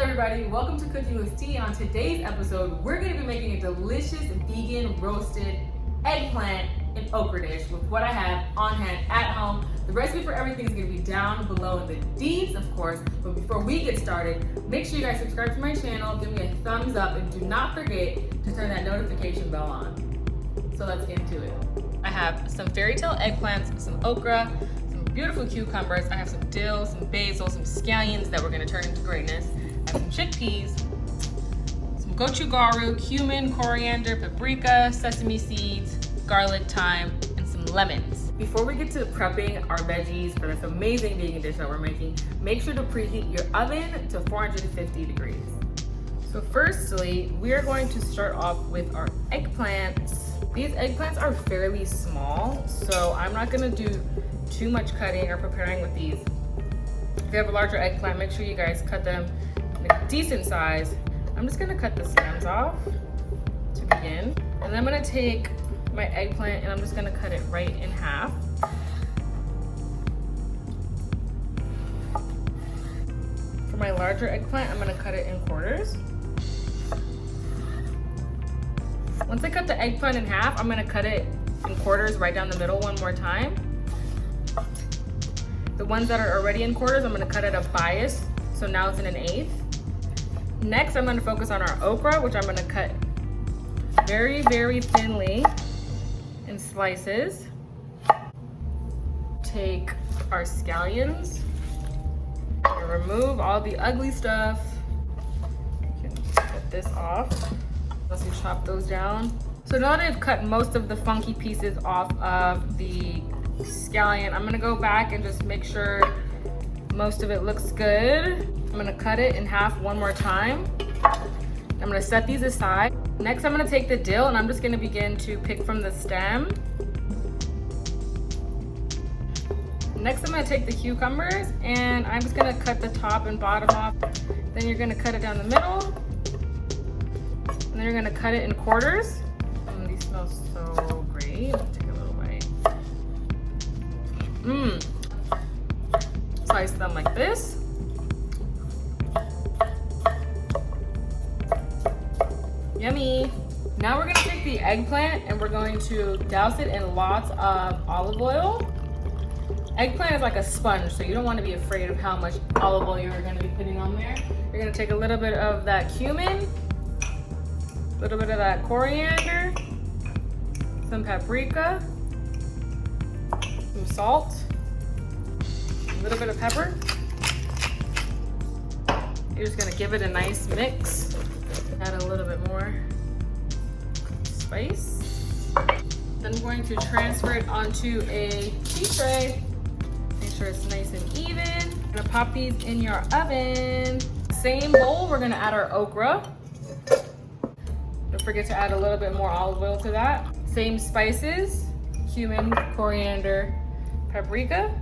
everybody, welcome to Cooking with Tea. On today's episode, we're going to be making a delicious vegan roasted eggplant and okra dish with what I have on hand at home. The recipe for everything is going to be down below in the deeds, of course. But before we get started, make sure you guys subscribe to my channel, give me a thumbs up, and do not forget to turn that notification bell on. So let's get into it. I have some fairy tale eggplants, some okra, some beautiful cucumbers. I have some dill, some basil, some scallions that we're going to turn into greatness. I have some chickpeas, some gochugaru, cumin, coriander, paprika, sesame seeds, garlic, thyme, and some lemons. Before we get to prepping our veggies for this amazing vegan dish that we're making, make sure to preheat your oven to 450 degrees. So firstly, we are going to start off with our eggplants. These eggplants are fairly small, so I'm not gonna do too much cutting or preparing with these. If you have a larger eggplant, make sure you guys cut them in a decent size. I'm just gonna cut the stems off to begin. And then I'm gonna take my eggplant and I'm just gonna cut it right in half. For my larger eggplant, I'm gonna cut it in quarters. Once I cut the eggplant in half, I'm gonna cut it in quarters right down the middle one more time. The ones that are already in quarters, I'm gonna cut at a bias, so now it's in an eighth. Next, I'm gonna focus on our okra, which I'm gonna cut very, very thinly in slices. Take our scallions and remove all the ugly stuff. You can cut this off. Let's chop those down. So now that I've cut most of the funky pieces off of the scallion, I'm gonna go back and just make sure most of it looks good. I'm gonna cut it in half one more time. I'm gonna set these aside. Next, I'm gonna take the dill and I'm just gonna begin to pick from the stem. Next, I'm gonna take the cucumbers and I'm just gonna cut the top and bottom off. Then you're gonna cut it down the middle. And then you're gonna cut it in quarters. These smell so great. Let's take a little bite. Slice them like this. Yummy. Now we're gonna take the eggplant and we're going to douse it in lots of olive oil. Eggplant is like a sponge, so you don't want to be afraid of how much olive oil you're gonna be putting on there. You're gonna take a little bit of that cumin, a little bit of that coriander, some paprika, some salt, a little bit of pepper. You're just gonna give it a nice mix. Add a little bit more spice. Then I'm going to transfer it onto a tea tray. Make sure it's nice and even. I'm gonna pop these in your oven. Same bowl, we're gonna add our okra. Don't forget to add a little bit more olive oil to that. Same spices, cumin, coriander, paprika.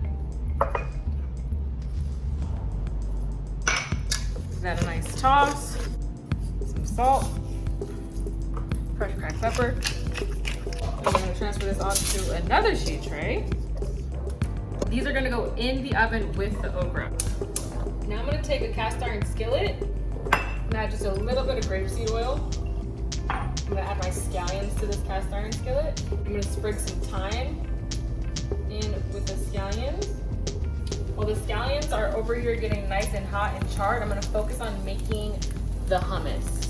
Give that a nice toss. Some salt, fresh cracked pepper. I'm gonna transfer this onto another sheet tray. These are gonna go in the oven with the okra. Now I'm gonna take a cast iron skillet and add just a little bit of grapeseed oil. I'm gonna add my scallions to this cast iron skillet. I'm gonna sprig some thyme in with the scallions. While the scallions are over here getting nice and hot and charred, I'm gonna focus on making the hummus.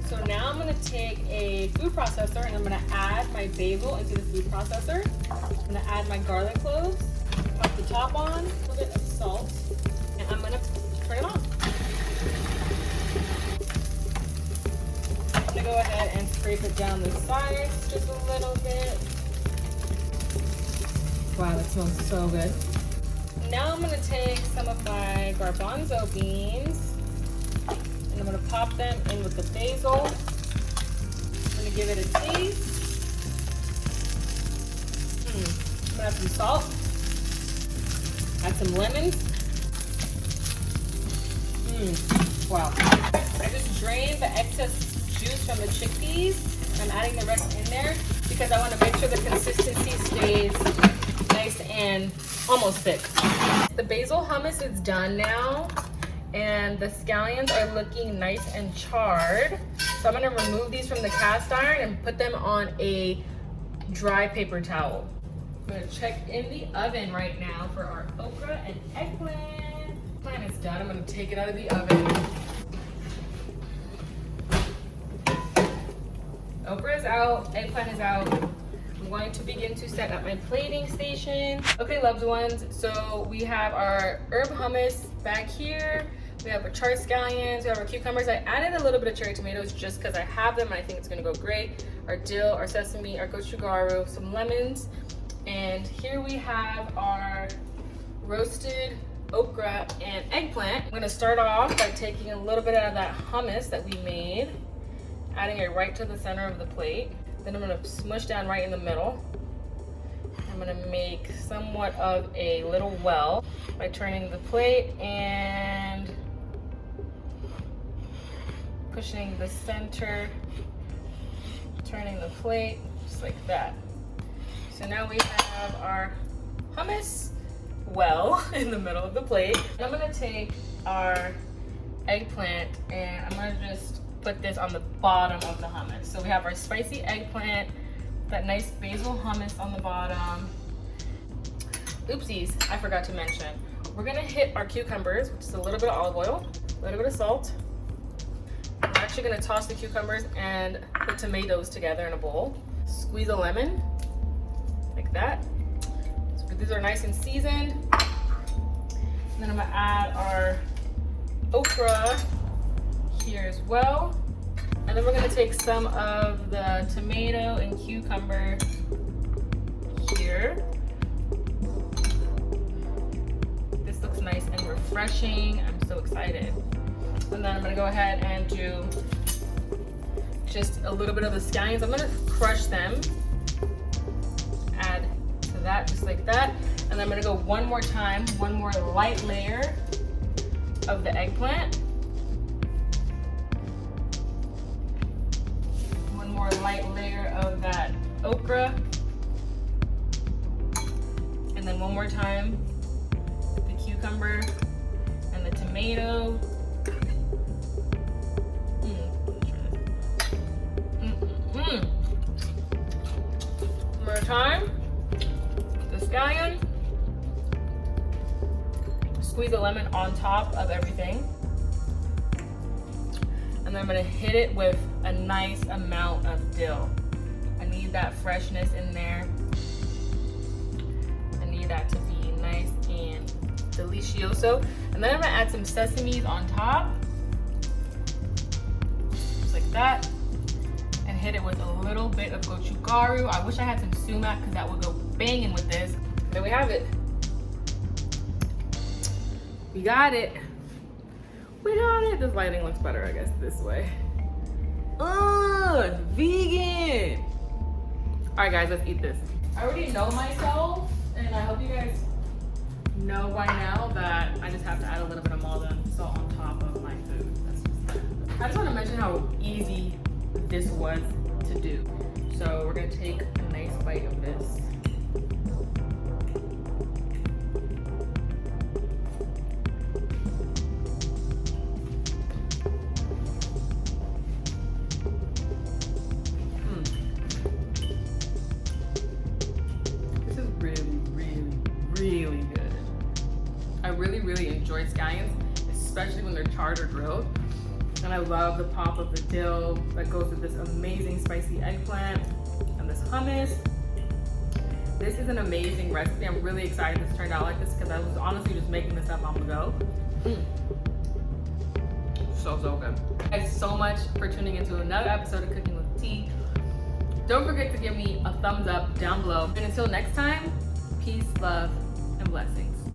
So now I'm gonna take a food processor and I'm gonna add my basil into the food processor. I'm gonna add my garlic cloves, pop the top on, a little bit of salt, and I'm gonna turn it on. I'm gonna go ahead and scrape it down the sides just a little bit. Wow, that smells so good. Now I'm gonna take some of my garbanzo beans and I'm gonna pop them in with the basil. I'm gonna give it a taste. I'm gonna add some salt. Add some lemons. Wow. I just drained the excess juice from the chickpeas. I'm adding the rest in there because I want to make sure the consistency stays nice and almost thick. The basil hummus is done now. and the scallions are looking nice and charred. So I'm gonna remove these from the cast iron and put them on a dry paper towel. I'm gonna check in the oven right now for our okra and eggplant. Eggplant is done. I'm gonna take it out of the oven. Okra is out, eggplant is out. I'm going to begin to set up my plating station. Okay, loved ones, so we have our herb hummus back here. We have our charred scallions, we have our cucumbers. I added a little bit of cherry tomatoes just because I have them and I think it's gonna go great. Our dill, our sesame, our gochugaru, some lemons. And here we have our roasted okra and eggplant. I'm gonna start off by taking a little bit out of that hummus that we made, adding it right to the center of the plate. Then I'm gonna smush down right in the middle. I'm gonna make somewhat of a little well by turning the plate and pushing the center, turning the plate, just like that. So now we have our hummus well in the middle of the plate. And I'm gonna take our eggplant and I'm gonna just put this on the bottom of the hummus. So we have our spicy eggplant, that nice basil hummus on the bottom. Oopsies, I forgot to mention. We're gonna hit our cucumbers, which is a little bit of olive oil, a little bit of salt. I'm actually gonna toss the cucumbers and the tomatoes together in a bowl. Squeeze a lemon, like that. So these are nice and seasoned. And then I'm gonna add our okra here as well. And then we're gonna take some of the tomato and cucumber here. This looks nice and refreshing. I'm so excited. And then I'm gonna go ahead and do just a little bit of the scallions. I'm gonna crush them, add to that just like that. And then I'm gonna go one more time, one more light layer of the eggplant. One more light layer of that okra. And then one more time, the cucumber and the tomato. One more time, the scallion. Squeeze a lemon on top of everything. And then I'm gonna hit it with a nice amount of dill. I need that freshness in there. I need that to be nice and delicioso. And then I'm gonna add some sesames on top, just like that. And hit it with a little bit of gochugaru. I wish I had some sumac because that would go banging with this. There we have it. We got it. We got it. This lighting looks better, I guess, this way. Vegan. All right, guys, let's eat this. I already know myself, and I hope you guys know by now that I just have to add a little bit of malt and salt on top of my food. That's just that. I just want to mention how easy this was to do. So we're gonna take a nice bite of this. Really good. I really enjoy scallions, especially when they're charred or grilled. And I love the pop of the dill that goes with this amazing spicy eggplant and this hummus. This is an amazing recipe. I'm really excited this turned out like this because I was honestly just making this up on the go. So good. Thank you so much for tuning into another episode of Cooking with Tea. Don't forget to give me a thumbs up down below. And until next time, peace, love, and blessings.